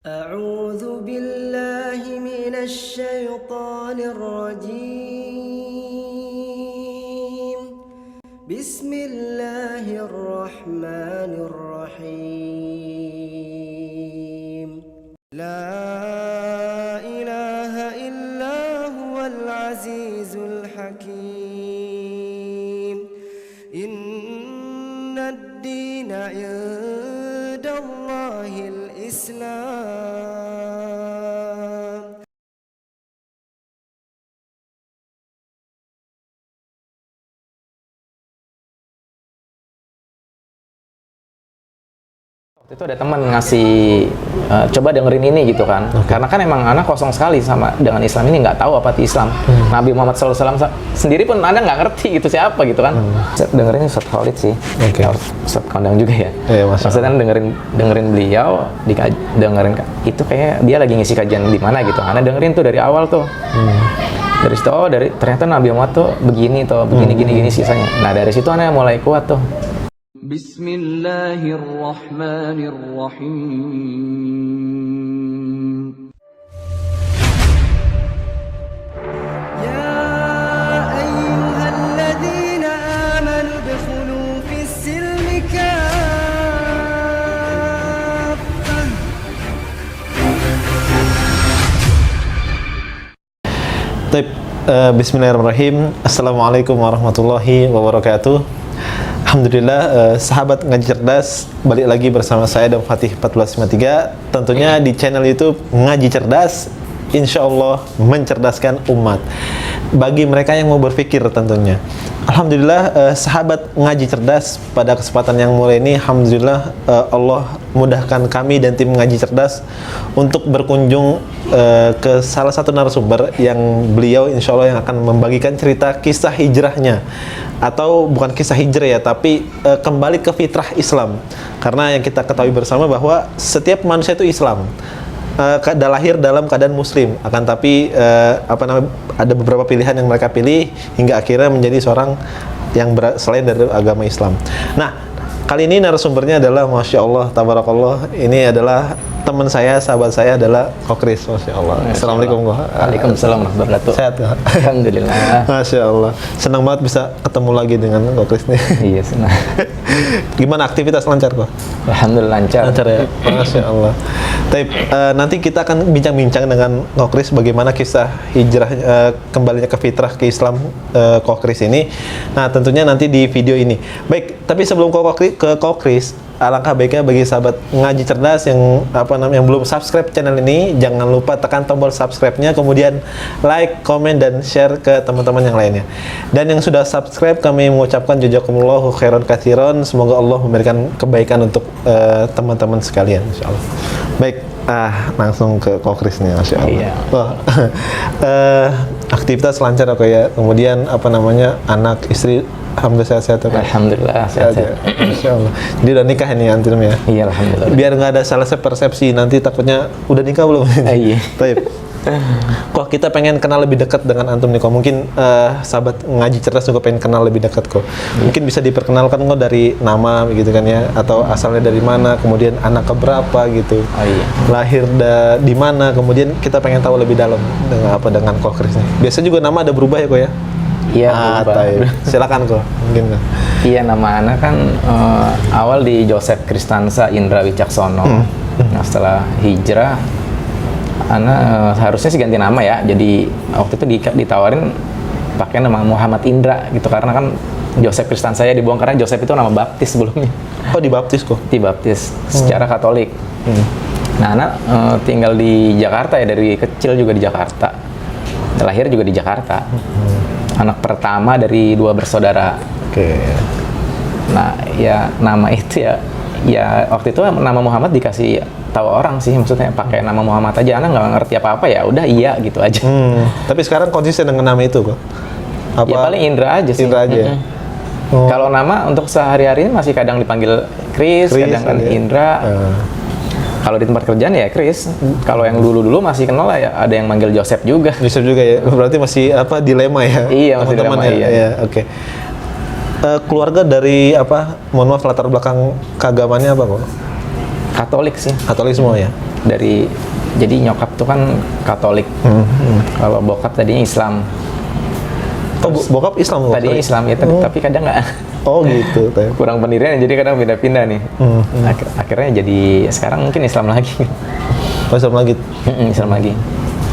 أعوذ بالله من الشيطان الرجيم بسم الله الرحمن الرحيم لا إله إلا هو العزيز الحكيم إن الدين عند الله الإسلام. Waktu itu ada teman ngasih coba dengerin ini gitu kan, karena kan emang anak kosong sekali sama dengan Islam ini, nggak tahu apa itu Islam. Nabi Muhammad SAW sendiri pun anak nggak ngerti itu siapa gitu kan. Dengerin Ustaz Khalid sih, Ustaz Kondang juga ya. Maksudnya dengerin beliau, dengerin itu kayak dia lagi ngisi kajian di mana gitu. Karena dengerin tuh dari awal tuh. Dari situ ternyata Nabi Muhammad tuh begini gini sisanya. Nah dari situ anak mulai kuat tuh. Bismillahirrahmanirrahim. يا أيها الذين آمنوا ادخلوا في السلم كافة. Bismillahirrahmanirrahim. Assalamualaikum warahmatullahi wabarakatuh. Alhamdulillah, sahabat Ngaji Cerdas, balik lagi bersama saya dan Fatih 1453. Tentunya di channel YouTube Ngaji Cerdas, insya Allah mencerdaskan umat. Bagi mereka yang mau berpikir tentunya. Alhamdulillah, sahabat Ngaji Cerdas, pada kesempatan yang mulia ini, alhamdulillah Allah mudahkan kami dan tim Ngaji Cerdas untuk berkunjung ke salah satu narasumber yang beliau insya Allah yang akan membagikan cerita kisah hijrahnya, atau bukan kisah hijrah ya, tapi kembali ke fitrah Islam. Karena yang kita ketahui bersama bahwa setiap manusia itu Islam, lahir dalam keadaan muslim, akan tapi ada beberapa pilihan yang mereka pilih hingga akhirnya menjadi seorang yang selain dari agama Islam. Nah, kali ini narasumbernya adalah Masya Allah, Tabarakallah, ini adalah teman saya, sahabat saya adalah Kokris. Masya Allah. Assalamualaikum. Waalaikumsalam warahmatullahi wabarakatuh. Sehat ya? Alhamdulillah. Masya Allah. Senang banget bisa ketemu lagi dengan Kokris nih. Iya, senang. Gimana aktivitas, lancar kok? Alhamdulillah lancar. Lancar ya? Masya Allah. Tapi nanti kita akan bincang-bincang dengan Kokris bagaimana kisah hijrah, kembalinya ke fitrah, ke Islam Kokris ini. Nah, tentunya nanti di video ini. Baik, tapi sebelum ke Kokris, alangkah baiknya bagi sahabat Ngaji Cerdas yang belum subscribe channel ini, jangan lupa tekan tombol subscribe-nya, kemudian like, komen, dan share ke teman-teman yang lainnya. Dan yang sudah subscribe, kami mengucapkan jazakumullahu khairan katsiran, semoga Allah memberikan kebaikan untuk teman-teman sekalian, insyaallah. Baik, langsung ke Kokris nih, Masya Allah. Iya. Wah, aktivitas lancar kok ya, kemudian anak, istri, alhamdulillah sehat-sehat ya, Pak? Alhamdulillah sehat-sehat. Masya Allah. Dia udah nikah ini antum ya? Iya, alhamdulillah. Biar nggak ada salah persepsi, nanti takutnya udah nikah belum? Iya. Baik. Kok kita pengen kenal lebih dekat dengan antum nih kok. Mungkin sahabat Ngaji Cerdas juga pengen kenal lebih dekat kok. Mungkin bisa diperkenalkan kok dari nama gitu kan ya, atau asalnya dari mana, kemudian anak keberapa gitu. Oh iya. Lahir di mana, kemudian kita pengen tahu lebih dalam dengan Kokris nih. Biasanya juga nama ada berubah ya kok ya? Iya, silakan kok, mungkin kok. Iya, nama anak kan awal di Joseph Kristansa Indra Wicaksono. Nah, setelah hijrah, anak harusnya sih ganti nama ya. Jadi waktu itu ditawarin pakai nama Muhammad Indra gitu, karena kan Joseph Kristansa ya dibuang karena Joseph itu nama baptis sebelumnya. Oh, dibaptis kok? Dibaptis secara Katolik. Nah, anak tinggal di Jakarta ya, dari kecil juga di Jakarta. Lahir juga di Jakarta. Anak pertama dari 2 bersaudara. Oke. Nah, ya nama itu ya waktu itu nama Muhammad dikasih tahu orang sih, maksudnya pakai nama Muhammad aja, anak nggak ngerti apa-apa, ya udah iya gitu aja. Tapi sekarang konsisten dengan nama itu kok? Ya paling Indra aja sih. Indra aja. Kalau nama untuk sehari-hari masih kadang dipanggil Chris, kadang kan Indra. Kalau di tempat kerjaan ya Chris. Kalau yang dulu masih kenal lah ya, ada yang manggil Joseph juga. Joseph juga ya. Berarti masih dilema ya. Iya, masih dilema ya. Iya, oke. Keluarga dari mohon maaf, latar belakang keagamannya apa kok? Katolik sih. Katolik semua ya. jadi nyokap tuh kan Katolik. Kalau bokap tadinya Islam. Oh, bokap Islam? Tadinya Islam ya, tapi kadang nggak. Oh gitu. Kurang pendirian, jadi kadang pindah-pindah nih. Akhirnya jadi sekarang mungkin Islam lagi. Oh, Islam lagi? Islam lagi.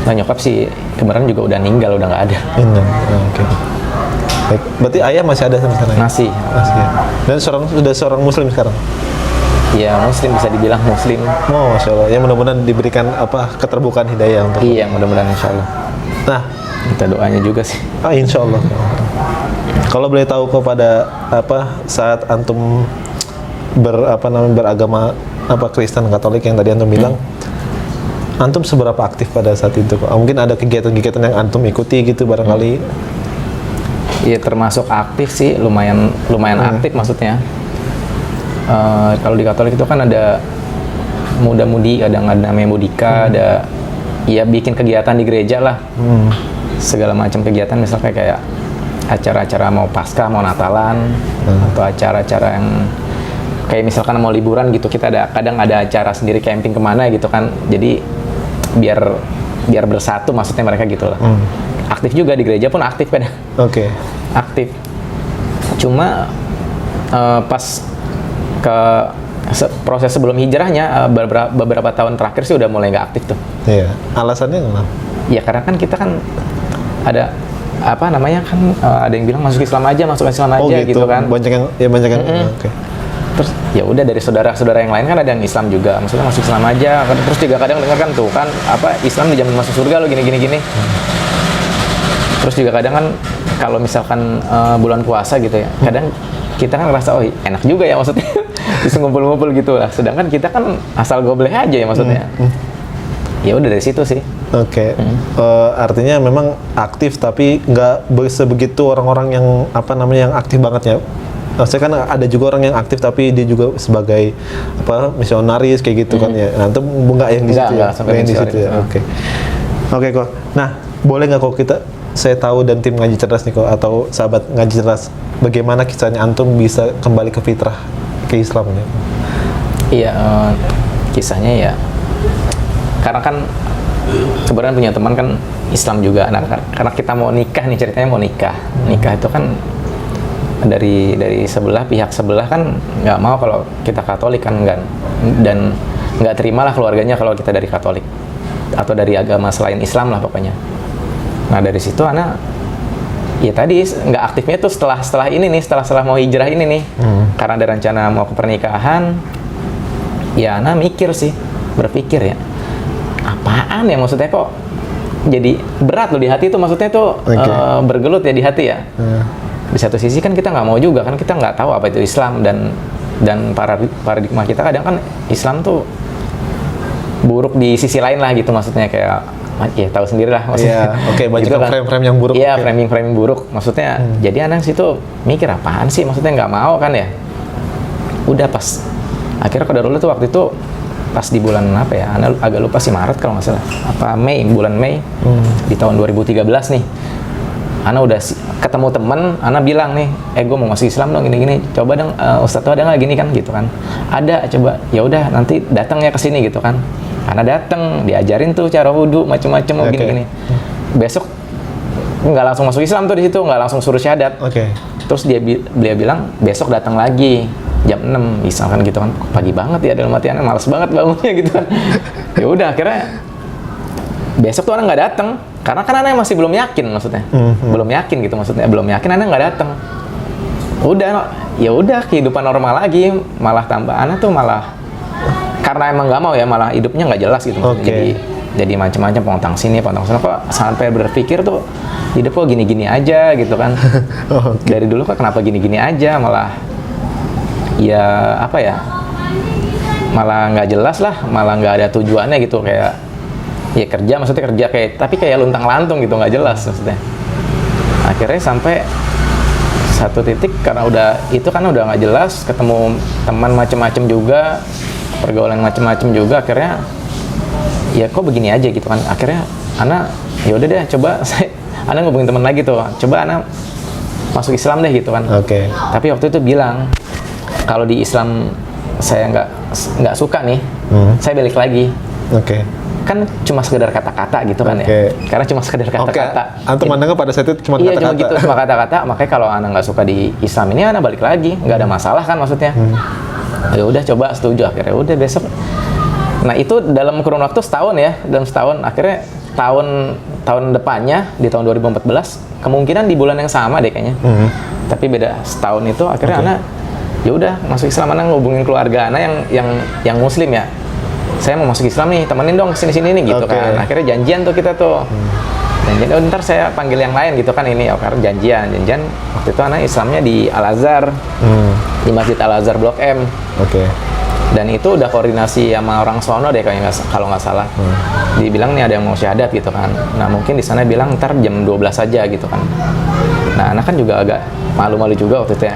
Nah nyokap sih kemarin juga udah ninggal, udah nggak ada. Oke. Baik. Berarti ayah masih ada sampai sekarang? Masih. Ya. Dan sudah seorang Muslim sekarang? Ya Muslim, bisa dibilang Muslim. Oh, Masya Allah. Ya mudah-mudahan diberikan keterbukaan hidayah untuk. Iya, mudah-mudahan Insya Allah. Nah, kita doanya juga sih. Insya Allah. Kalau boleh tahu kepada saat antum beragama Kristen Katolik yang tadi antum bilang, antum seberapa aktif pada saat itu? Mungkin ada kegiatan-kegiatan yang antum ikuti gitu barangkali? Iya, termasuk aktif sih, lumayan aktif maksudnya. Kalau di Katolik itu kan ada muda-mudi, kadang ada namanya mudika, ada ya bikin kegiatan di gereja lah. Segala macam kegiatan, misalnya kayak acara-acara mau Paskah, mau Natalan, atau acara-acara yang kayak misalkan mau liburan gitu, kita kadang ada acara sendiri camping kemana gitu kan. Jadi biar bersatu maksudnya mereka gitu lah. Aktif juga di gereja pun aktif kan. Oke. Aktif. Cuma pas proses sebelum hijrahnya beberapa tahun terakhir sih udah mulai nggak aktif tuh. Iya. Alasannya kenapa? Ya karena kan kita kan ada ada yang bilang masuk Islam aja gitu kan. Banyak yang Oke. Terus ya udah dari saudara-saudara yang lain kan ada yang Islam juga, maksudnya masuk Islam aja. Terus juga kadang dengar kan tuh kan Islam dijamin masuk surga lo gini. Terus juga kadang kan kalau misalkan bulan puasa gitu ya, kadang kita kan ngerasa enak juga ya maksudnya bisa ngumpul-ngumpul gitu lah. Sedangkan kita kan asal gobleh aja ya maksudnya. Ya udah dari situ sih. Oke. Artinya memang aktif tapi nggak sebegitu orang-orang yang yang aktif banget ya. Maksudnya kan ada juga orang yang aktif tapi dia juga sebagai misionaris kayak gitu kan ya. Nah, itu nggak yang di situ ya. Sampai yang di situ ya. Oke kok. Nah, boleh nggak kok saya tahu dan tim Ngaji Cerdas nih kok, atau sahabat Ngaji Cerdas, bagaimana kisahnya antum bisa kembali ke fitrah, ke Islam ya? Iya, kisahnya ya karena kan kebetulan punya teman kan Islam juga. Nah, karena kita mau nikah nih, ceritanya mau nikah itu kan dari pihak sebelah kan nggak mau kalau kita Katolik kan, dan nggak terimalah keluarganya kalau kita dari Katolik atau dari agama selain Islam lah pokoknya. Nah dari situ Ana ya tadi nggak aktifnya tuh setelah ini nih, setelah mau hijrah ini nih, karena ada rencana mau ke pernikahan. Ya Ana berpikir ya, apaan ya maksudnya kok jadi berat loh di hati tuh, maksudnya tuh bergelut ya di hati ya. Di satu sisi kan kita nggak mau juga kan, kita nggak tahu apa itu Islam, dan paradigma kita kadang kan Islam tuh buruk di sisi lain lah gitu, maksudnya kayak ya tahu sendiri lah maksudnya. Oke, banyak gitu kan. frame-frame yang buruk. Iya, framing buruk maksudnya. Jadi anak situ mikir apaan sih, maksudnya nggak mau kan ya. Udah pas akhirnya qadarullah tuh waktu itu pas di bulan Ana agak lupa sih, Maret kalau nggak salah, bulan Mei di tahun 2013 nih. Ana udah ketemu temen, Ana bilang nih, gue mau masuk Islam dong, gini-gini, coba dong Ustadz tuh ada nggak gini kan gitu kan. Ada, coba, ya udah nanti datang ya ke sini gitu kan. Ana datang, diajarin tuh cara wudhu macem-macem mau gini-gini. Besok nggak langsung masuk Islam tuh di situ, nggak langsung suruh syahadat. Terus dia bilang besok datang lagi jam 6 misalkan gitu kan. Pagi banget ya, dalam artiannya males banget bangunnya gitu kan. Ya udah akhirnya besok tuh Ana nggak datang. Karena kan Ana masih belum yakin maksudnya. Belum yakin gitu maksudnya. Belum yakin Ana nggak datang. Ya udah kehidupan normal lagi, malah tambah Ana tuh malah karena emang nggak mau ya, malah hidupnya nggak jelas gitu. Jadi macam-macam, pontang sini pontang sana, kok sampai berpikir tuh hidup kok gini-gini aja gitu kan. Dari dulu kok kenapa gini-gini aja, malah ya malah nggak jelas lah, malah nggak ada tujuannya gitu, kayak ya kerja tapi kayak luntang-lantung gitu, nggak jelas maksudnya. Akhirnya sampai satu titik karena udah nggak jelas, ketemu teman macem-macem juga, pergaulan macem-macem juga, akhirnya ya kok begini aja gitu kan. Akhirnya Ana ya udah deh, coba Ana ngubungin teman lagi tuh, coba Ana masuk Islam deh gitu kan. Tapi waktu itu bilang kalau di Islam saya nggak suka nih, saya balik lagi. Oke. Kan cuma sekedar kata-kata gitu kan Oke. ya. Karena cuma sekedar Oke. kata-kata. Antum mandangnya pada saat itu cuma Iya, kata-kata. cuma gitu, cuma kata-kata. Makanya kalau anak nggak suka di Islam ini, anak balik lagi, nggak ada masalah kan maksudnya. Ya udah, coba setuju, akhirnya udah besok. Nah itu dalam kurun waktu setahun ya, dalam setahun. Akhirnya tahun depannya di tahun 2014 kemungkinan di bulan yang sama deh kayaknya. Tapi beda setahun itu akhirnya anak ya udah masuk Islam. Anak ngubungin keluarga anak yang Muslim ya. Saya mau masuk Islam nih, temenin dong sini nih gitu kan. Akhirnya janjian tuh kita tuh. Janjian, ntar saya panggil yang lain gitu kan ini. Karena janjian waktu itu anak Islamnya di Al-Azhar, di Masjid Al-Azhar Blok M. Oke. Dan itu udah koordinasi sama orang sono deh kayaknya kalau nggak salah. Dibilang nih ada yang mau syahadat gitu kan. Nah mungkin di sana bilang ntar jam 12 aja gitu kan. Nah anak kan juga agak malu-malu juga waktu itu ya.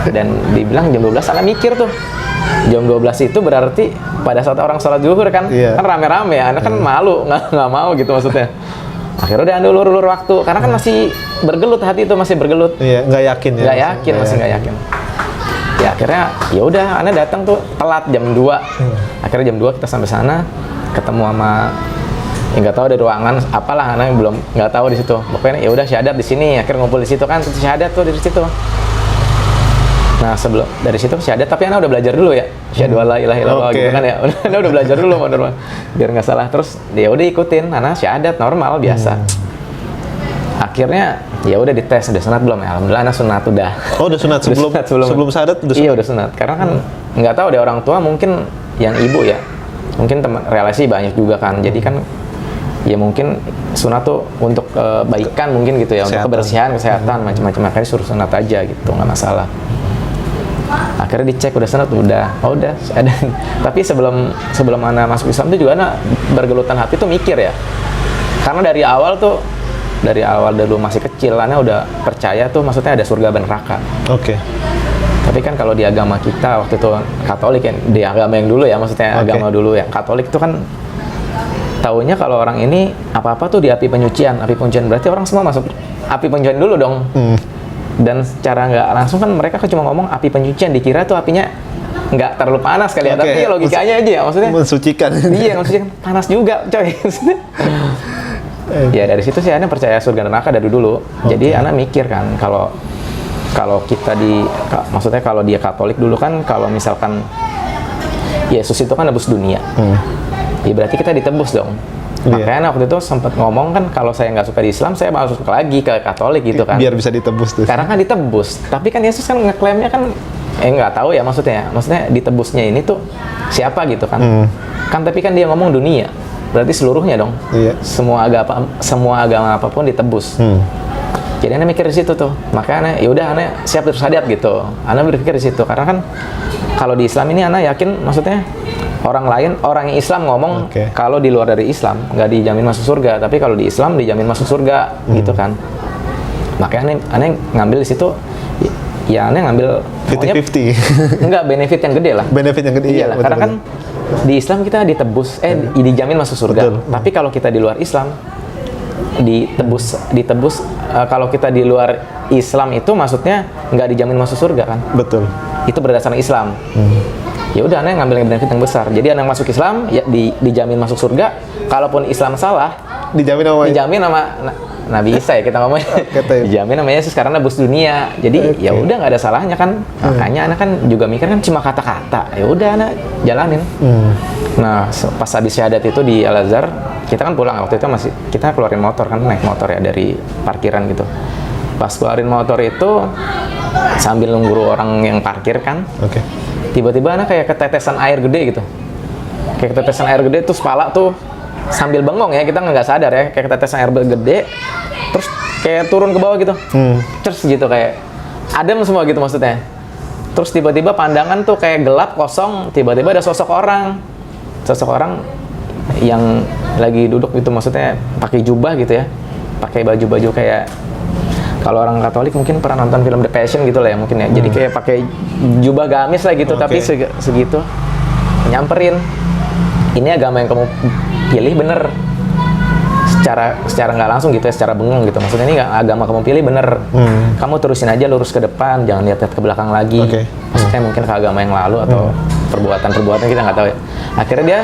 Dan dibilang jam 12, anak mikir tuh. Jam 12 itu berarti pada saat orang sholat zuhur kan, kan rame-rame ya, anak kan malu, nggak mau gitu maksudnya. Akhirnya udah ulur waktu, karena kan masih bergelut, hati itu masih bergelut. Iya, nggak yakin ya. Nggak yakin, masih nggak yakin. Ya akhirnya ya udah, anak datang tuh telat jam 2. Akhirnya jam 2 kita sampai sana, ketemu sama nggak tahu ada ruangan apalah, anak belum nggak tahu di situ. Pokoknya ya udah syahadat di sini, akhirnya ngumpul di situ kan, syahadat tuh di situ. Nah sebelum dari situ syahadat, tapi anak udah belajar dulu ya, syahadu alla ilaha illallah gitu kan ya. Anak udah belajar dulu biar nggak salah. Terus dia udah ikutin, anak syahadat normal biasa. Akhirnya ya udah dites, udah sunat belum ya? Alhamdulillah anak sunat udah. Oh udah sunat sebelum syahadat udah sunat. Iya udah sunat. Karena kan nggak tahu deh orang tua, mungkin yang ibu ya, mungkin teman relasi banyak juga kan. Jadi kan ya mungkin sunat tuh untuk kebaikan mungkin gitu ya, untuk kebersihan, kesehatan, macam-macam. Makanya suruh sunat aja gitu, nggak masalah. Akhirnya dicek udah sunat, udah, oh udah ada. Tapi sebelum anak masuk Islam tuh juga anak bergelutan hati tuh mikir ya. Karena dari awal dulu masih kecil, anak udah percaya tuh maksudnya ada surga dan neraka. Oke. Tapi kan kalau di agama kita waktu itu Katolik kan, di agama yang dulu ya, maksudnya agama dulu ya, Katolik itu kan taunya kalau orang ini apa-apa tuh di api penyucian berarti orang semua masuk api penyucian dulu dong. Dan secara nggak langsung kan mereka cuma ngomong api penyucian, dikira tuh apinya nggak terlalu panas kali ya, tapi logikanya aja ya, maksudnya mensucikan. Iya, mensucikan, panas juga coy. Ya dari situ sih anak percaya surga dan neraka dari dulu. Jadi anak mikir kan kalau kita maksudnya kalau dia Katolik dulu kan, kalau misalkan Yesus itu kan nebus dunia, ya berarti kita ditebus dong. Makanya waktu itu sempat ngomong kan, kalau saya nggak suka di Islam, saya masuk lagi ke Katolik gitu kan. Biar bisa ditebus tuh. Karena kan ditebus. Tapi kan Yesus kan ngeklaimnya kan, nggak tahu ya maksudnya ditebusnya ini tuh siapa gitu kan. Kan tapi kan dia ngomong dunia, berarti seluruhnya dong. Iya. Semua agama apapun ditebus. Jadi anak mikir di situ tuh. Makanya ya udah anak siap terus hadiat gitu. Anak berpikir di situ karena kan kalau di Islam ini anak yakin, maksudnya orang yang Islam ngomong kalau di luar dari Islam nggak dijamin masuk surga, tapi kalau di Islam dijamin masuk surga gitu kan. Makanya aneh ngambil di situ, ya aneh ngambil 50-50. enggak, benefit yang gede lah. Benefit yang gede. Iya lah, karena kan di Islam kita ditebus, dijamin masuk surga. Tapi kalau kita di luar Islam ditebus kalau kita di luar Islam itu maksudnya nggak dijamin masuk surga kan. Betul. Itu berdasarkan Islam. Ya udah aneh ngambil benefit yang besar. Jadi anak masuk Islam ya dijamin masuk surga. Kalaupun Islam salah, dijamin sama Nabi Isa ya kita ngomongnya. Dijamin sama Yesus karena nebus dunia. Jadi ya udah nggak ada salahnya kan. Makanya anak kan juga mikir kan cuma kata-kata. Ya udah anak jalanin. Nah, pas habis syahadat itu di Al-Azhar, kita kan pulang waktu itu kita keluarin motor kan, naik motor ya dari parkiran gitu. Pas keluarin motor itu sambil nunggu orang yang parkir kan. Tiba-tiba anak kayak ketetesan air gede gitu. Kayak ketetesan air gede terus kepala tuh sambil bengong ya, kita nggak sadar ya, kayak ketetesan air gede terus kayak turun ke bawah gitu. Terus gitu kayak adem semua gitu maksudnya. Terus tiba-tiba pandangan tuh kayak gelap kosong, tiba-tiba ada sosok orang yang lagi duduk gitu, maksudnya pakai jubah gitu ya. Pakai baju-baju kayak kalau orang Katolik mungkin pernah nonton film The Passion gitu lah ya mungkin ya. Jadi kayak pakai jubah gamis lah gitu, tapi segitu nyamperin. Ini agama yang kamu pilih bener. Secara nggak langsung gitu ya, secara bengong gitu. Maksudnya ini agama kamu pilih bener. Kamu terusin aja lurus ke depan, jangan lihat ke belakang lagi. Maksudnya mungkin ke agama yang lalu atau perbuatan kita nggak tahu ya. Akhirnya dia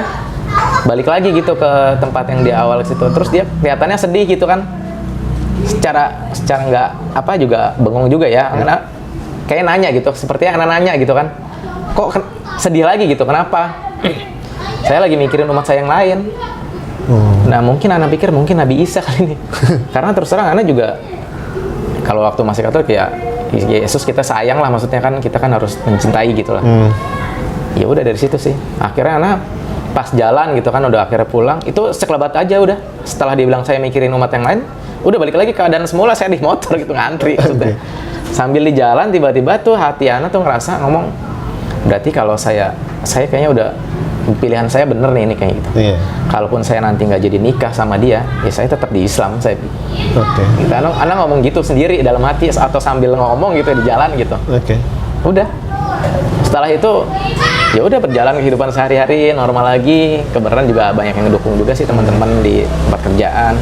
balik lagi gitu ke tempat yang di awal situ. Terus dia kelihatannya sedih gitu kan. Secara nggak apa juga bengong juga ya. Kayak nanya gitu, sepertinya anak nanya gitu kan. Kok sedih lagi gitu, kenapa? Saya lagi mikirin umat saya yang lain. Nah mungkin anak pikir mungkin Nabi Isa kali ini. Karena terus terang anak juga kalau waktu masih Katolik ya Yesus kita sayang lah, maksudnya kan kita kan harus mencintai gitu lah. Ya udah dari situ sih. Akhirnya anak pas jalan gitu kan udah akhirnya pulang, itu sekelebat aja udah. Setelah dia bilang saya mikirin umat yang lain, udah balik lagi keadaan semula, saya di motor gitu ngantri maksudnya. Sambil di jalan tiba-tiba tuh hati anak tuh ngerasa ngomong, berarti kalau saya kayaknya udah pilihan saya bener nih ini kayak gitu. Kalaupun saya nanti nggak jadi nikah sama dia, ya saya tetap di Islam saya. Gitu. Anak ngomong gitu sendiri dalam hati atau sambil ngomong gitu di jalan gitu. Udah. Setelah itu ya udah berjalan kehidupan sehari-hari normal lagi. Kebetulan juga banyak yang ngedukung juga sih teman-teman di tempat kerjaan.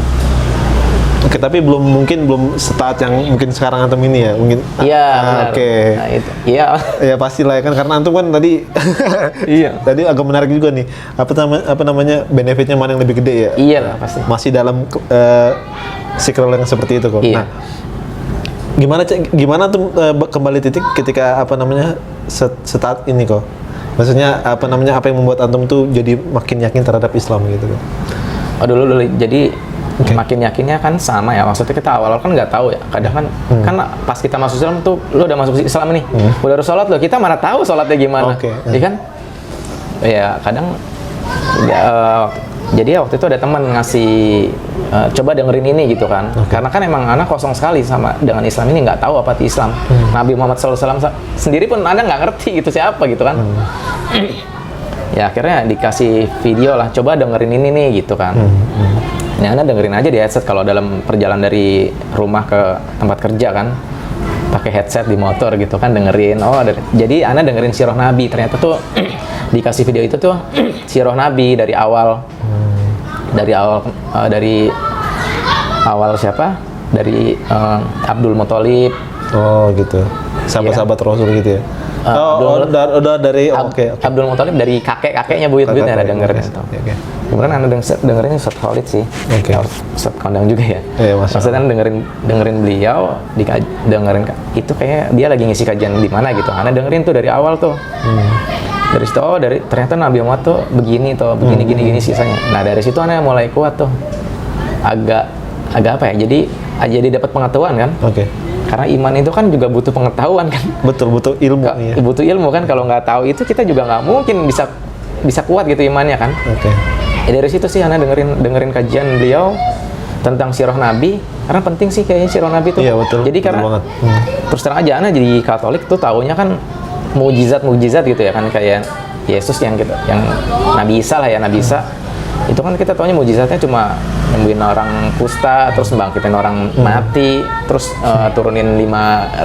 Tapi belum setaat yang mungkin sekarang antum ini ya, mungkin. Iya, benar. Nah, itu. Iya. Ya pastilah ya kan, karena antum kan tadi iya. Tadi agak menarik juga nih. Apa namanya benefitnya mana yang lebih gede ya? Iya lah pasti. Masih dalam circle yang seperti itu kok. Iya. Nah, gimana tuh kembali titik ketika apa namanya setaat ini kok? Maksudnya apa yang membuat antum tuh jadi makin yakin terhadap Islam gitu kan? Oh dulu jadi makin yakinnya kan sama ya, maksudnya kita awal kan nggak tahu ya, kadang kan kan pas kita masuk Islam tuh lo udah masuk Islam nih, udah harus sholat lo, kita mana tahu sholatnya gimana, ya kan? Ya kadang jadi waktu itu ada teman ngasih coba dengerin ini gitu kan, karena kan emang anak kosong sekali sama dengan Islam ini, nggak tahu apa itu Islam. Nabi Muhammad SAW sendiri pun anak nggak ngerti gitu siapa gitu kan. Ya akhirnya dikasih video lah, coba dengerin ini nih gitu kan. Ya Anda dengerin aja di headset kalau dalam perjalanan dari rumah ke tempat kerja kan, pakai headset di motor gitu kan, dengerin. Jadi Anda dengerin sirah Nabi, ternyata tuh dikasih video itu tuh sirah Nabi dari awal siapa? Dari Abdul Muthalib. Oh gitu. Sahabat-sahabat Rasul gitu ya. Udah dari Abdul Muthalib dari kakeknya buyut-buyutnya ada dengerin itu. Kemudian Anda dengerin Ustaz Khalid sih. Ustaz kondang juga ya. Maksudnya dengerin beliau, dengerin itu kayak dia lagi ngisi kajian di mana gitu. Anda dengerin tuh dari awal tuh. Dari situ ternyata Nabi Muhammad tuh begini gini sisanya. Nah dari situ Anda mulai kuat tuh. Agak apa ya? Jadi dapat pengetahuan kan? Karena iman itu kan juga butuh pengetahuan kan. Betul, butuh ilmu ya. Butuh ilmu kan, kalau nggak tahu itu kita juga nggak mungkin bisa kuat gitu imannya kan. Ya dari situ sih Ana dengerin kajian beliau tentang sirah Nabi, karena penting sih kayaknya sirah Nabi tuh. Iya betul. Jadi karena terus terang aja Ana jadi Katolik tuh taunya kan mujizat gitu ya kan, kayak Yesus yang Nabi Isa lah ya, Nabi Isa. Itu kan kita taunya mujizatnya cuma nyembuhin orang kusta, terus membangkitin orang mati, terus turunin 5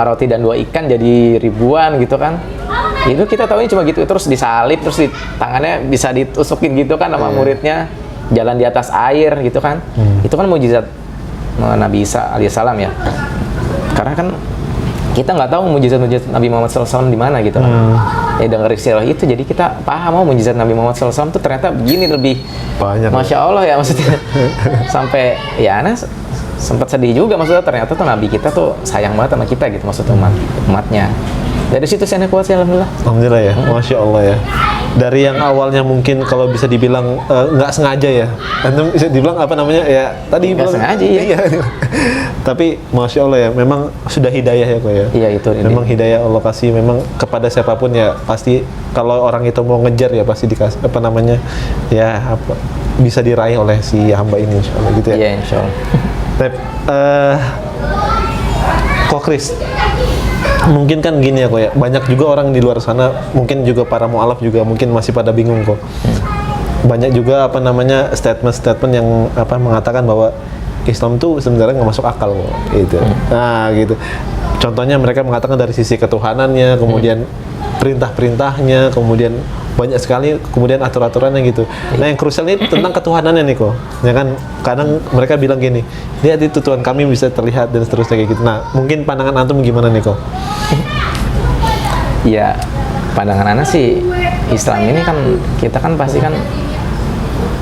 roti dan 2 ikan jadi ribuan gitu kan. Itu kita taunya cuma gitu, terus disalib, terus di tangannya bisa ditusukin gitu kan sama muridnya, jalan di atas air gitu kan. Itu kan mujizat Nabi Isa alaihissalam ya. Karena kan kita nggak tahu mujizat Nabi Muhammad SAW di mana gitu kan. Dengerin sirah itu jadi kita paham mujizat Nabi Muhammad SAW tuh ternyata begini, lebih banyak. Masya Allah ya maksudnya. Sampai ya Ana sempat sedih juga, maksudnya ternyata tuh Nabi kita tuh sayang banget sama kita gitu, maksudnya umatnya. Dari situ saya kuat sih alhamdulillah. Alhamdulillah ya, Masya Allah ya. Dari yang awalnya mungkin kalau bisa dibilang nggak sengaja ya, antum bisa dibilang apa namanya ya tadi nggak sengaja ya. Iya. Tapi Masya Allah ya, memang sudah hidayah ya kok ya. Iya itu. Memang hidayah Allah kasih memang kepada siapapun ya, pasti kalau orang itu mau ngejar ya pasti dikasih apa namanya ya bisa diraih oleh si hamba ini Insya Allah gitu ya. Iya Insya Allah. Tapi kok Chris, mungkin kan gini ya kok ya, banyak juga orang di luar sana, mungkin juga para mu'alaf juga mungkin masih pada bingung kok. Banyak juga apa namanya statement yang mengatakan bahwa Islam tuh sebenarnya nggak masuk akal kok, gitu. Nah gitu. Contohnya mereka mengatakan dari sisi ketuhanannya, kemudian perintah-perintahnya, kemudian banyak sekali, kemudian aturan-aturannya gitu. Nah yang krusial ini tentang ketuhanannya nih kok. Ya kan, kadang mereka bilang gini, lihat itu Tuhan kami bisa terlihat dan seterusnya kayak gitu. Nah mungkin pandangan antum gimana nih kok? Ya pandangan Ana sih Islam ini kan kita kan pasti kan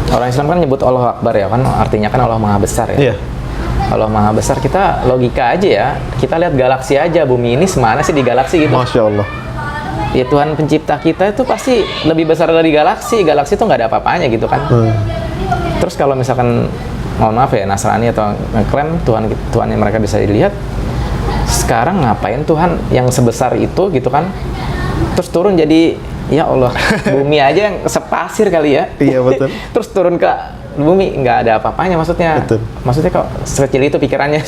orang Islam kan nyebut Allah Akbar ya kan, artinya kan Allah Maha Besar ya. Iya. Allah Maha Besar, kita logika aja ya, kita lihat galaksi aja, bumi ini semana sih di galaksi gitu. Masya Allah. Ya Tuhan pencipta kita itu pasti lebih besar dari galaksi itu nggak ada apa-apanya gitu kan. Terus kalau misalkan mohon maaf ya Nasrani atau ngeklaim Tuhan yang mereka bisa dilihat, sekarang ngapain Tuhan yang sebesar itu gitu kan, terus turun jadi ya Allah bumi aja yang sepasir kali ya. Iya betul. Terus turun ke bumi nggak ada apa-apanya maksudnya. Betul. Maksudnya kok sekecil itu pikirannya.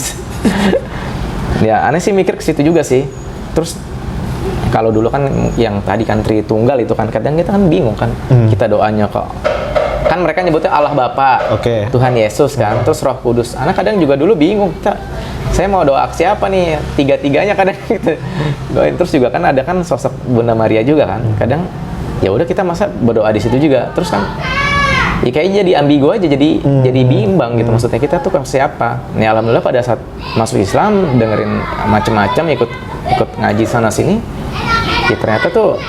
Ya aneh sih mikir ke situ juga sih. Terus kalau dulu kan yang tadi kan Tritunggal itu kan kadang kita kan bingung kan, kita doanya kok kan mereka nyebutnya Allah Bapa, Tuhan Yesus kan, terus Roh Kudus. Anak kadang juga dulu bingung, saya mau doa siapa nih, tiga-tiganya kadang gitu doain. Terus juga kan ada kan sosok Bunda Maria juga kan, kadang ya udah kita masa berdoa di situ juga. Terus kan ya kayaknya jadi ambigu aja, jadi bimbang gitu, maksudnya kita tuh ke siapa. Nih alhamdulillah pada saat masuk Islam dengerin macam-macam, ikut ngaji sana sini, ya ternyata tuh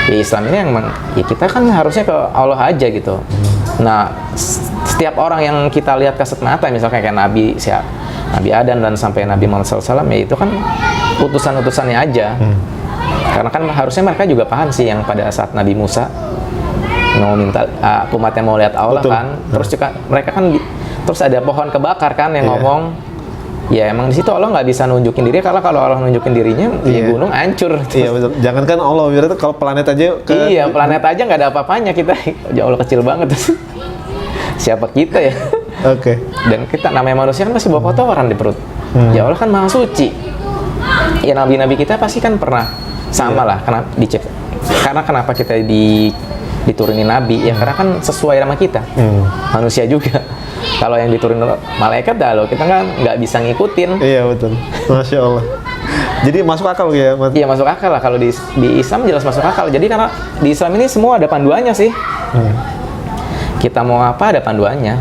ya Islam ini yang ya kita kan harusnya ke Allah aja gitu. Nah, setiap orang yang kita lihat kasat mata, misalnya kayak Nabi Adam dan sampai Nabi Muhammad SAW, ya itu kan utusan-utusannya aja. Karena kan harusnya mereka juga paham sih yang pada saat Nabi Musa mau minta umatnya mau lihat Allah. Betul. Kan, terus juga mereka kan terus ada pohon kebakar kan yang ngomong, ya emang di situ Allah nggak bisa nunjukin diri, karena kalau Allah nunjukin dirinya, ya gunung hancur. Iya betul. Jangankan Allah, berarti kalau planet aja iya, planet aja nggak ada apa-apanya, kita ya Allah kecil banget. Siapa kita ya? Oke. Dan kita namanya manusia kan pasti bawa kotoran di perut. Ya Allah kan Maha Suci. Ya nabi-nabi kita pasti kan pernah sama lah, karena kenapa kita diturunin nabi ya karena kan sesuai sama kita. Manusia juga. Kalau yang diturunin malaikat dah lo, kita kan nggak bisa ngikutin. Iya betul. Masya Allah. Jadi masuk akal ya? Iya masuk akal lah, kalau di Islam jelas masuk akal. Jadi karena di Islam ini semua ada panduannya sih. Kita mau apa ada panduannya.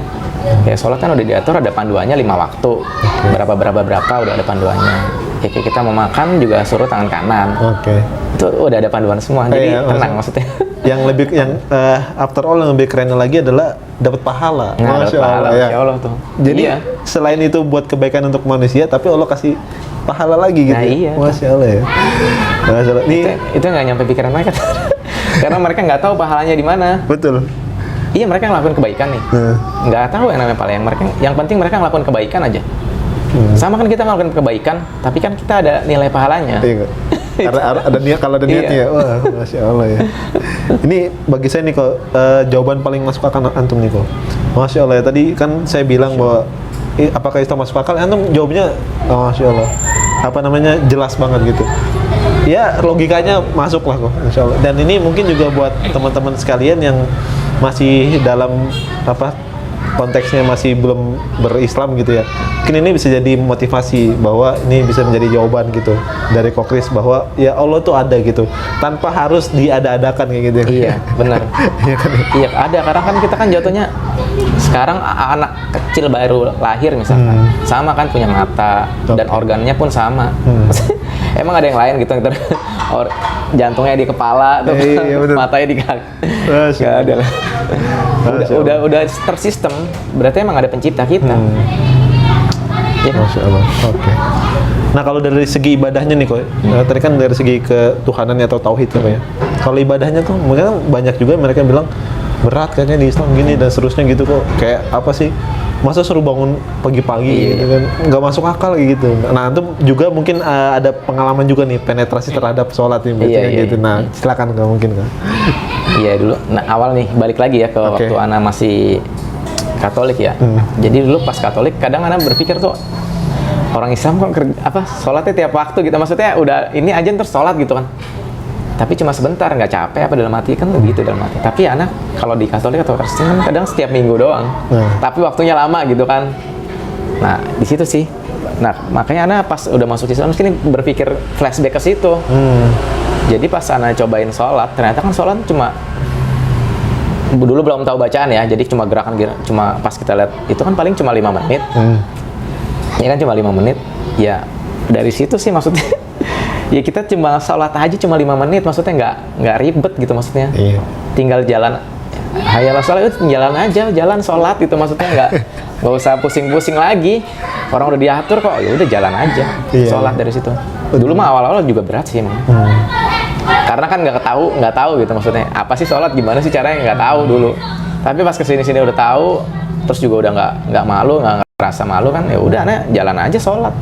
Kayak sholat kan udah diatur, ada panduannya 5 waktu. Berapa udah ada panduannya. Kayak kita mau makan juga suruh tangan kanan. Itu udah ada panduan semua. Jadi tenang maksudnya. Yang after all yang lebih keren lagi adalah dapat pahala. Nah, Masya Allah, ya. Allah tuh. Jadi selain itu buat kebaikan untuk manusia, tapi Allah kasih pahala lagi gitu. Nah, iya. Masya Allah ya. Masya Allah. Itu nggak nyampe pikiran mereka. Karena mereka nggak tahu pahalanya di mana. Betul. Iya, mereka ngelakuin kebaikan nih. Nggak tahu yang namanya pahala. Yang penting mereka ngelakuin kebaikan aja. Sama kan kita ngelakuin kebaikan, tapi kan kita ada nilai pahalanya. Iya. Ada niat, kalau ada niatnya, wah, Masya Allah ya. Ini bagi saya nih kok jawaban paling masuk akal antum nih kok. Masya Allah ya. Tadi kan saya bilang bahwa apakah Islam masuk akal? Antum jawabnya, Masya Allah. Apa namanya, jelas banget gitu. Ya logikanya masuk lah kok, Insya Allah. Dan ini mungkin juga buat teman-teman sekalian yang masih dalam konteksnya masih belum berislam gitu ya. Mungkin ini bisa jadi motivasi bahwa ini bisa menjadi jawaban gitu dari Kokris bahwa ya Allah tuh ada gitu tanpa harus diada-adakan kayak gitu. Iya, benar. Iya ada, karena kan kita kan jatuhnya sekarang anak kecil baru lahir misalkan sama kan punya mata dan organnya pun sama. Emang ada yang lain gitu, jantungnya di kepala, tuh, matanya di kaki. Nggak ada lah. Udah tersistem, berarti emang ada pencipta kita. Ya kan? Masya Allah. Oke. Nah kalau dari segi ibadahnya nih kok, tadi kan dari segi ketuhanannya atau tauhid ya. Kalau ibadahnya tuh mungkin banyak juga mereka bilang berat kayaknya di Islam gini dan seterusnya gitu kok. Kayak apa sih? Masa suruh bangun pagi-pagi gitu kan, nggak masuk akal gitu. Nah itu juga mungkin ada pengalaman juga nih penetrasi terhadap sholat nih gitu. Nah silakan nggak mungkin kan? Iya dulu. Nah awal nih balik lagi ya ke waktu Ana masih Katolik ya. Jadi dulu pas Katolik kadang Ana berpikir tuh orang Islam kok sholatnya tiap waktu gitu. Maksudnya udah ini aja terus sholat gitu kan. Tapi cuma sebentar, nggak capek apa dalam hati kan begitu dalam hati. Tapi anak kalau di Katolik atau Kristen kan kadang setiap minggu doang. Tapi waktunya lama gitu kan. Nah di situ sih. Nah makanya anak pas udah masuk Islam mungkin berpikir flashback ke situ. Jadi pas anak cobain sholat, ternyata kan sholat cuma dulu belum tahu bacaan ya. Jadi cuma gerakan cuma pas kita lihat itu kan paling cuma 5 menit. Ya kan cuma 5 menit. Ya dari situ sih maksudnya. Ya kita cuma sholat aja cuma 5 menit, maksudnya nggak ribet gitu maksudnya. Iya. Tinggal jalan, hayalah sholat, jalan aja, jalan sholat gitu maksudnya nggak usah pusing-pusing lagi. Orang udah diatur kok, ya udah jalan aja, Iya. sholat dari situ. Dulu mah awal-awal juga berat sih emang. Karena kan nggak tahu gitu maksudnya. Apa sih sholat, gimana sih caranya, nggak tahu dulu. Tapi pas kesini-sini udah tahu, terus juga udah nggak malu, nggak ngerasa malu kan, ya udah anak jalan aja sholat.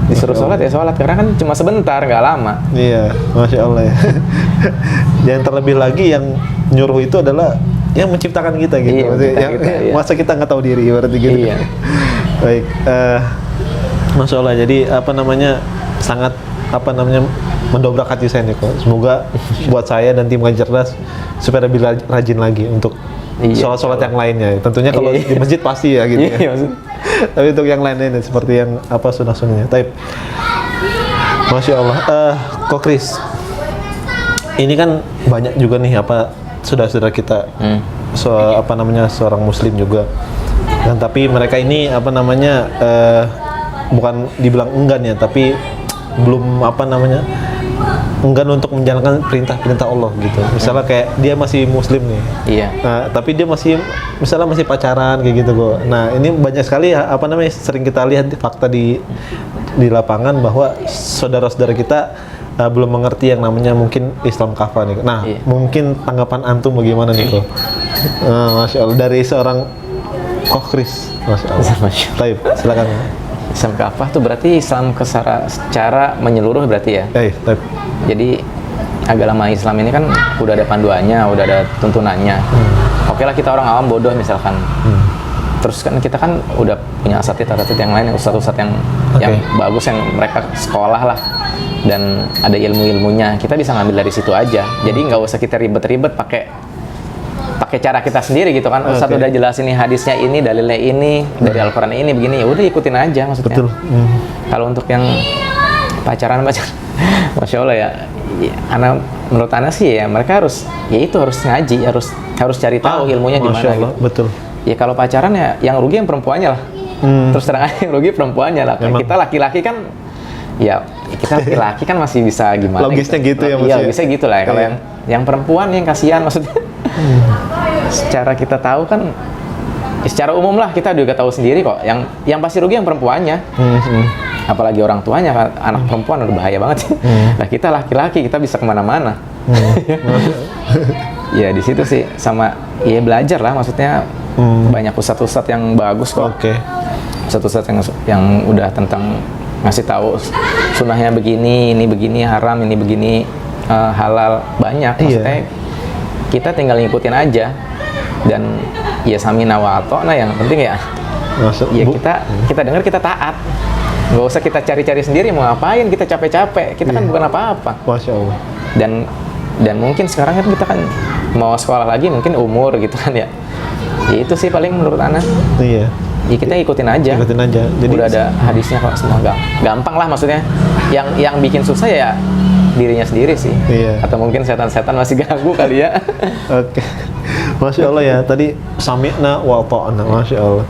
Disuruh sholat ya sholat, karena kan cuma sebentar, nggak lama. Iya, Masya Allah ya. Yang terlebih lagi yang nyuruh itu adalah yang menciptakan kita gitu. Iya, Maksudnya, menciptakan kita, iya. Masa kita nggak tahu diri berarti gitu. Iya. Baik, Masya Allah. Jadi apa namanya, sangat apa namanya mendobrak hati saya nih kok. Semoga buat saya dan tim Ngaji Cerdas supaya lebih rajin lagi untuk Iya, sholat-sholat yang lainnya. Tentunya kalau Iya. di masjid pasti ya gitu. Iya, Ya. maksud. Tapi untuk yang lainnya seperti yang apa sunnah-sunnahnya. Taib. Masya Allah. Kok Kris, ini kan banyak juga nih apa saudara-saudara kita, apa namanya seorang Muslim juga. Dan tapi mereka ini apa namanya bukan dibilang enggan ya, tapi belum apa namanya enggan untuk menjalankan perintah-perintah Allah gitu. Misalnya kayak dia masih Muslim nih. Iya. Nah, tapi dia masih misalnya masih pacaran kayak gitu kok. Nah, ini banyak sekali apa namanya sering kita lihat fakta di lapangan bahwa saudara-saudara kita belum mengerti yang namanya mungkin Islam kafah nih. Nah, Iya. mungkin tanggapan antum bagaimana nih kok? Masya Allah, dari seorang Koh Kris. Masya Allah. Masya Allah. Taib, silakan. Islam kafah tuh berarti Islam secara menyeluruh berarti ya. Taib. Jadi agama Islam ini kan udah ada panduannya, udah ada tuntunannya. Oke lah kita orang awam bodoh misalkan. Terus kan kita kan udah punya asatid yang lain, ustadz-ustadz yang bagus, yang mereka sekolah lah dan ada ilmu-ilmunya. Kita bisa ngambil dari situ aja. Jadi nggak usah kita ribet-ribet pakai cara kita sendiri gitu kan. Ustadz udah jelasin nih hadisnya ini, dalilnya ini, dari Al-Quran ini begini, ya udah ikutin aja maksudnya. Betul. Kalau untuk yang pacaran Masya Allah ya, menurut Ana sih ya mereka harus ngaji, harus cari tahu ilmunya gimana. Masya Allah, gitu. betul. Ya kalau pacaran ya yang rugi yang perempuannya lah. Terus terang aja yang rugi perempuannya lah. Memang. Kita laki-laki kan ya kita laki-laki kan masih bisa gimana. Logisnya gitu ya, Iya, maksudnya. logisnya gitu lah. Kalau Iya. yang perempuan yang kasihan maksudnya. Secara kita tahu kan secara umum lah kita juga tahu sendiri kok. Yang pasti rugi yang perempuannya. Apalagi orang tuanya kan, anak perempuan udah bahaya banget sih. Nah kita laki-laki kita bisa kemana-mana. Ya di situ sih sama ya belajar lah maksudnya banyak ustadz-ustadz yang bagus kok. Oke. Ustadz-ustadz yang udah tentang ngasih tahu sunnahnya begini, ini begini haram, ini begini halal, banyak. Maksudnya kita tinggal ngikutin aja dan ya samina wa ata'na, yang penting ya ya kita dengar, kita taat. Nggak usah kita cari-cari sendiri mau ngapain, kita capek-capek, kita kan bukan apa-apa. Masya Allah. Dan mungkin sekarang kan kita kan mau sekolah lagi mungkin umur gitu kan ya itu sih paling menurut Ana. Iya. Ya kita ikutin aja. Jadi udah ada hadisnya kok, semua gampang lah maksudnya. Yang bikin susah ya dirinya sendiri sih. Iya. Atau mungkin setan-setan masih ganggu kali ya. Oke. Masya Allah ya, tadi sami'na wa ta'na, Masya Allah.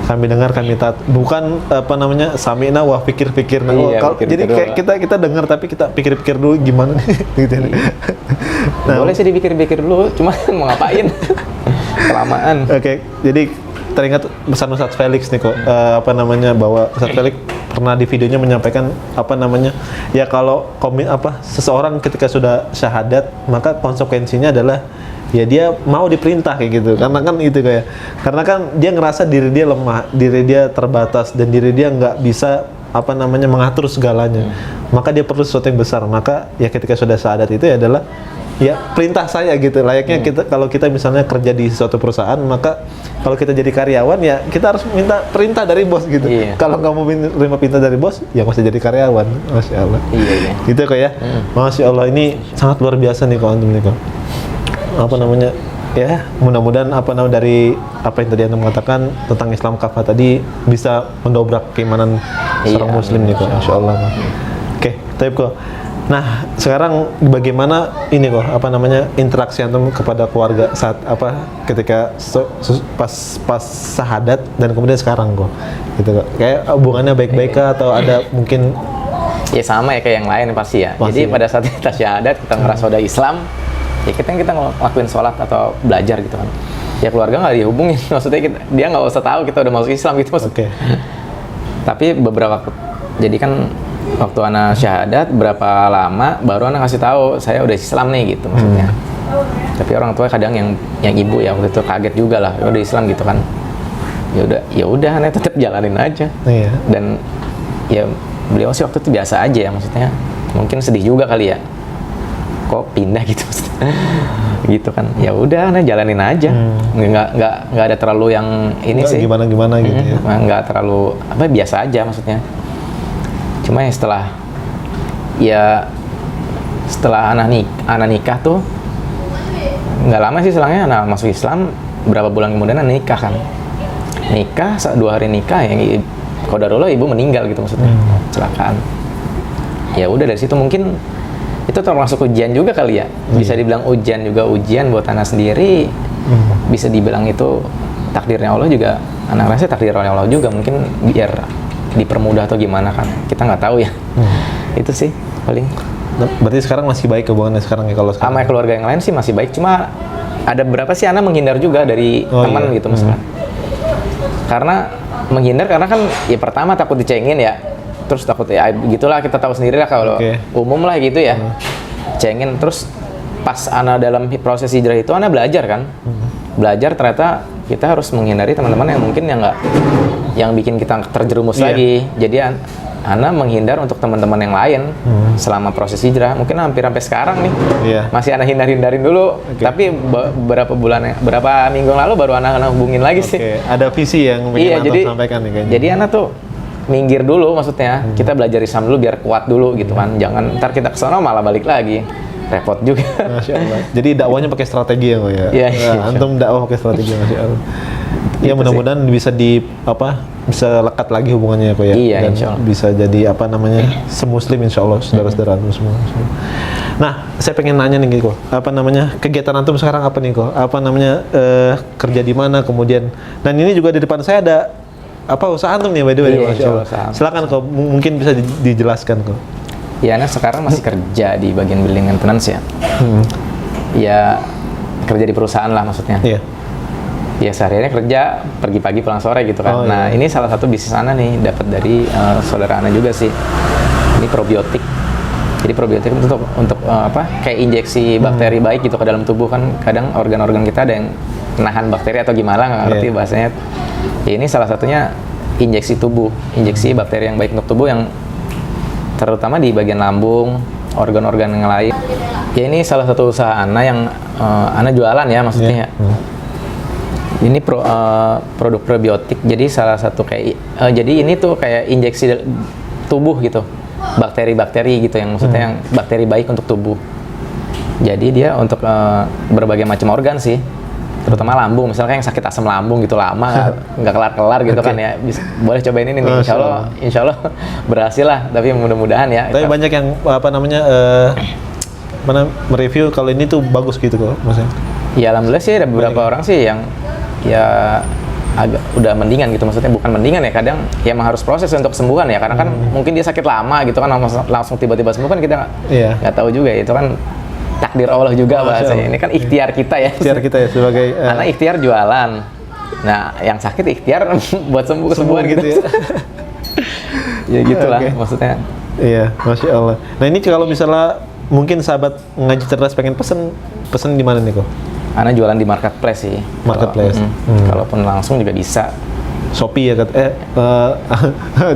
Kami dengar, kami taat. Bukan apa namanya sami'na wa pikir-pikir. Iya, Jadi kayak kita dengar tapi kita pikir-pikir dulu gimana gitu. Nah, boleh sih dipikir-pikir dulu, cuma mau ngapain? Kelamaan. Oke, jadi teringat pesan Ustadz Felix nih kok, apa namanya, bahwa Ustadz Felix pernah di videonya menyampaikan apa namanya, ya kalau seseorang ketika sudah syahadat maka konsekuensinya adalah ya dia mau diperintah kayak gitu, karena kan itu karena kan dia ngerasa diri dia lemah, diri dia terbatas, dan diri dia nggak bisa apa namanya mengatur segalanya, maka dia perlu sesuatu yang besar. Maka ya ketika sudah syahadat itu ya adalah ya perintah saya gitu. Layaknya kita kalau kita misalnya kerja di suatu perusahaan, maka kalau kita jadi karyawan ya kita harus minta perintah dari bos gitu. Iya. Kalau nggak mau terima perintah dari bos ya masih jadi karyawan. Masya Allah. Iya. Gitu kok ya. Masya Allah, ini sangat luar biasa nih kok antum nih kok. Apa namanya, ya mudah-mudahan dari apa yang tadi Anda mengatakan tentang Islam kafah tadi bisa mendobrak keimanan seorang muslim nih kok, Insya Allah. Oke, taib kok. Nah, sekarang bagaimana ini kok, apa namanya, interaksi antum kepada keluarga saat ketika pas syahadat dan kemudian sekarang kok, gitu kok. Kayak hubungannya baik-baik kah, atau ada mungkin Ya sama ya kayak yang lain pasti ya. Pasti Jadi ya. pada saat kita syahadat, kita ngerasa udah Islam, ya kita ngelakuin sholat atau belajar gitu kan. Ya keluarga nggak dihubungin, maksudnya dia nggak usah tahu kita udah masuk Islam gitu maksudnya. Oke. Tapi jadi kan waktu anak syahadat berapa lama baru anak kasih tahu saya udah Islam nih gitu maksudnya. Tapi orang tua kadang yang ibu ya waktu itu kaget juga lah, ya udah Islam gitu kan. Ya udah anak tetap jalanin aja. Iya. Dan ya beliau sih waktu itu biasa aja ya maksudnya. Mungkin sedih juga kali ya. Kok pindah gitu maksudnya. Gitu kan. Ya udah anak jalanin aja. Nggak ada terlalu yang ini Nggak sih. gimana gitu ya. Nggak terlalu biasa aja maksudnya. Cuma ya setelah anak nikah tuh nggak lama sih selangnya anak masuk Islam, berapa bulan kemudian anak nikah kan. Nikah 2 hari nikah yang qadarullah ibu meninggal gitu maksudnya. Kecelakaan. Ya udah dari situ mungkin itu termasuk ujian juga kali ya. Bisa dibilang ujian buat anak sendiri. Bisa dibilang itu takdirnya Allah juga. Anak rasa takdir Allah juga mungkin biar dipermudah atau gimana kan. Kita nggak tahu ya. Itu sih paling. Nah, berarti sekarang masih baik hubungannya sekarang ya kalau sekarang? Sama keluarga yang lain sih masih baik. Cuma ada beberapa sih anak menghindar juga dari teman gitu misalnya. Karena menghindar karena kan ya pertama takut dicengin ya. Terus takut ya gitulah, kita tahu sendiri lah kalau umum lah gitu ya. Cengin terus pas anak dalam proses hijrah itu anak belajar kan. Belajar ternyata kita harus menghindari teman-teman yang mungkin yang bikin kita terjerumus lagi. Jadi Ana menghindar untuk teman-teman yang lain selama proses hijrah. Mungkin hampir sampai sekarang nih masih Ana hindarin dulu. Tapi berapa minggu lalu baru Ana hubungin lagi sih. Ada visi yang ingin sampaikan nih kayaknya. Jadi Ana tuh minggir dulu maksudnya. Kita belajar Islam dulu biar kuat dulu gitu kan. Jangan ntar kita kesana malah balik lagi. Repot juga. Masya Allah. Jadi dakwahnya pakai strategi ya kok ya. Antum dakwah pakai strategi, Masya Allah. Ya gitu mudah-mudahan bisa bisa lekat lagi hubungannya kok ya. Iya, dan bisa jadi semuslim insya Allah saudara-saudara antum semua. Nah, saya pengen nanya nih kok, kegiatan antum sekarang apa nih kok? Kerja di mana kemudian? Dan ini juga di depan saya ada usaha antum nih by the way. Masya Allah. Silakan kok, mungkin bisa dijelaskan kok. Ya, Ana sekarang masih kerja di bagian building maintenance ya. Ya kerja di perusahaan lah maksudnya. Iya. Ya sehari-harinya kerja, pergi pagi pulang sore gitu kan. Nah ini salah satu bisnis Ana nih, dapat dari saudara Ana juga sih. Ini probiotik. Jadi probiotik untuk kayak injeksi bakteri baik gitu ke dalam tubuh kan. Kadang organ-organ kita ada yang menahan bakteri atau gimana, nggak ngerti bahasanya. Ya ini salah satunya injeksi bakteri yang baik untuk tubuh, yang terutama di bagian lambung, organ-organ yang lain. Ya ini salah satu usaha Ana yang Ana jualan ya maksudnya. Ini produk probiotik. Jadi salah satu jadi ini tuh kayak injeksi tubuh gitu. Bakteri-bakteri gitu yang maksudnya yang bakteri baik untuk tubuh. Jadi dia untuk berbagai macam organ sih. Terutama lambung, misalnya yang sakit asam lambung gitu lama nggak kelar-kelar gitu kan ya, boleh cobain ini nih, insya Allah berhasil lah, tapi mudah-mudahan ya. Tapi banyak yang mereview kalau ini tuh bagus gitu kok maksudnya. Ya alhamdulillah sih ada beberapa orang sih yang ya agak udah mendingan gitu, maksudnya bukan mendingan ya, kadang ya emang harus proses untuk kesembuhan ya, karena kan mungkin dia sakit lama gitu kan langsung tiba-tiba sembuh kan kita nggak tahu juga ya, itu kan takdir Allah juga bahasanya. Ini kan ikhtiar kita ya. Ikhtiar kita ya sebagai karena ikhtiar jualan. Nah, yang sakit ikhtiar buat kesembuhan gitu ya. Ya gitulah maksudnya. Iya, Masya Allah. Nah ini kalau misalnya mungkin sahabat ngaji cerdas pengen pesen di mana nih kok? Ana jualan di marketplace sih. Marketplace. Kalaupun langsung juga bisa. Shopee ya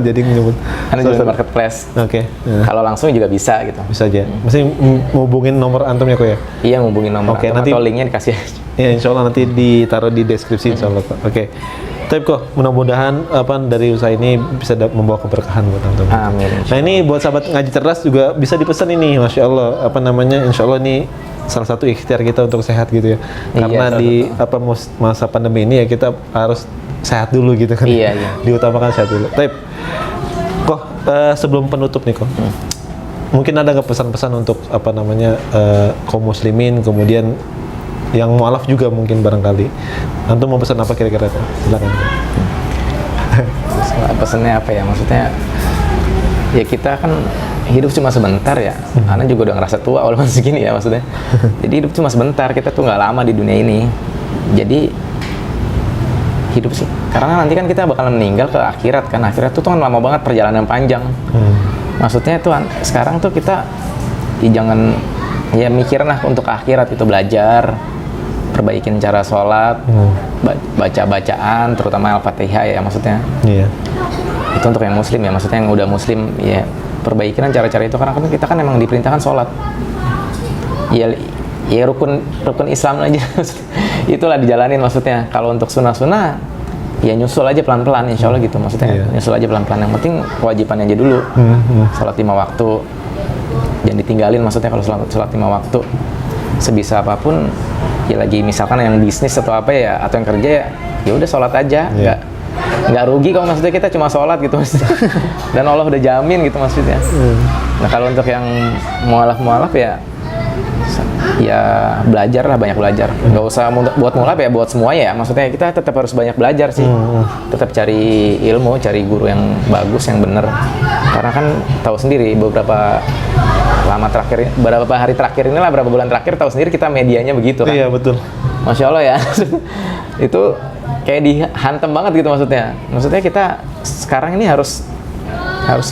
jadi nyebut. Ana jualan di marketplace. Oke. Kalau langsung juga bisa gitu. Bisa aja. Mesti hubungin nomor antum ya kok ya? Iya, hubungin nomor antum nanti atau linknya dikasih aja. Ya insya Allah nanti ditaruh di deskripsi insya Allah. Oke. Tapi kok mudah-mudahan dari usaha ini bisa membawa keberkahan buat antum. Amin. Nah ini buat sahabat ngaji cerdas juga bisa dipesan ini, Masya Allah. Insya Allah ini salah satu ikhtiar kita untuk sehat gitu ya. Karena di masa pandemi ini ya kita harus sehat dulu gitu kan. Iya. Diutamakan sehat dulu. Tapi kok sebelum penutup nih kok, mungkin ada nggak pesan-pesan untuk kaum muslimin, kemudian yang mualaf juga mungkin barangkali. Antum mau pesan apa kira-kira? Silakan. Pesannya apa ya? Maksudnya ya kita kan hidup cuma sebentar ya. Ana juga udah ngerasa tua walaupun segini ya maksudnya. Jadi hidup cuma sebentar, kita tuh nggak lama di dunia ini. Jadi hidup sih, karena nanti kan kita bakal meninggal ke akhirat kan. Akhirat tuh kan lama banget, perjalanan panjang. Maksudnya tuh sekarang tuh kita ya jangan ya mikirin lah untuk akhirat, itu belajar, perbaikin cara sholat, baca-bacaan, terutama Al-Fatihah ya maksudnya. Iya. Itu untuk yang muslim ya, maksudnya yang udah muslim ya perbaikin cara-cara itu, karena kan kita kan emang diperintahkan sholat. Ya rukun Islam aja itulah dijalanin maksudnya. Kalau untuk sunnah ya nyusul aja pelan-pelan, insya Allah gitu maksudnya. Nyusul aja pelan-pelan, yang penting kewajibannya aja dulu. Sholat 5 waktu jangan ditinggalin, maksudnya kalau sholat 5 waktu sebisa apapun ya, lagi misalkan yang bisnis atau apa ya, atau yang kerja ya udah sholat aja. Nggak rugi kalau maksudnya kita cuma sholat gitu maksudnya. Dan Allah udah jamin gitu maksudnya. Nah kalau untuk yang mualaf ya belajar lah, banyak belajar. Nggak usah buat mualaf ya, buat semuanya ya. Maksudnya kita tetap harus banyak belajar sih. Tetap cari ilmu, cari guru yang bagus, yang bener. Karena kan tahu sendiri beberapa hari terakhir inilah, beberapa bulan terakhir tahu sendiri kita medianya begitu kan. Iya betul. Masya Allah ya. Itu kayak dihantam banget gitu maksudnya. Maksudnya kita sekarang ini harus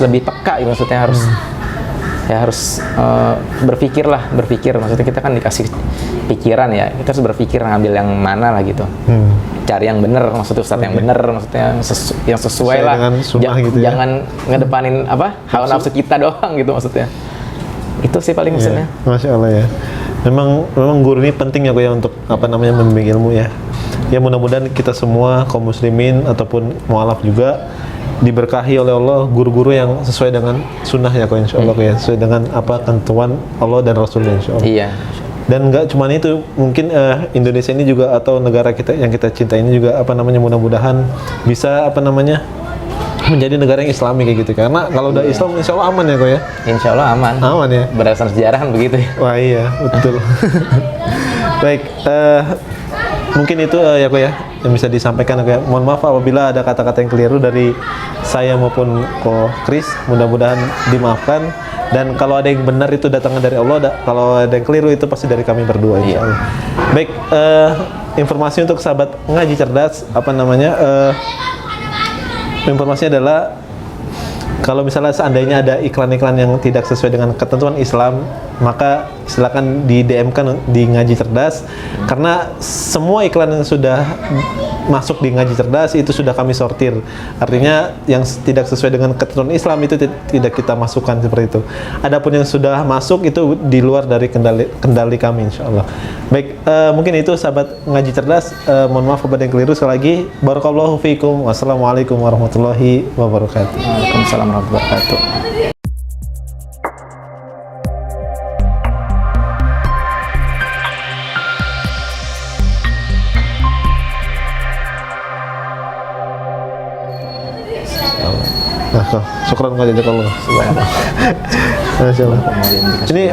lebih peka gitu, maksudnya harus berpikir. Maksudnya kita kan dikasih pikiran ya, kita harus berpikir ngambil yang mana lah gitu. Cari yang bener, maksudnya ustadz yang bener, maksudnya yang sesuai lah. Dengan sunnah gitu ya. Jangan ngedepanin hawa nafsu kita doang gitu maksudnya. Itu sih paling maksudnya. Masya Allah ya. Memang guru ini penting ya untuk membimbing ilmu ya. Ya mudah-mudahan kita semua kaum muslimin ataupun mualaf juga diberkahi oleh Allah guru-guru yang sesuai dengan sunnah ya insya Allah ya, sesuai dengan ketentuan Allah dan Rasulnya insya Allah. Iya. Dan nggak cuma itu, mungkin Indonesia ini juga atau negara kita yang kita cintai ini juga mudah-mudahan bisa menjadi negara yang Islami kayak gitu. Karena kalau udah Islam insya Allah aman ya ya. Insya Allah aman. Aman ya. Berdasarkan sejarah kan begitu ya. Wah iya betul. Baik. Mungkin itu ya yang bisa disampaikan ya. Mohon maaf apabila ada kata-kata yang keliru dari saya maupun Chris, mudah-mudahan dimaafkan. Dan kalau ada yang benar itu datangnya dari Allah, kalau ada yang keliru itu pasti dari kami berdua insya Allah. Baik, informasi untuk sahabat ngaji cerdas, informasinya adalah kalau misalnya seandainya ada iklan-iklan yang tidak sesuai dengan ketentuan Islam, maka silakan di DM-kan di Ngaji Cerdas, karena semua iklan yang sudah masuk di Ngaji Cerdas itu sudah kami sortir. Artinya yang tidak sesuai dengan ketentuan Islam itu tidak kita masukkan seperti itu. Adapun yang sudah masuk itu di luar dari kendali kami insya Allah. Baik, mungkin itu sahabat Ngaji Cerdas. Mohon maaf kepada yang keliru. Sekali lagi, barakallahu fiikum. Wassalamualaikum warahmatullahi wabarakatuh. Waalaikumsalam warahmatullahi wabarakatuh. Syukran jazakallah. Masya Allah. Ini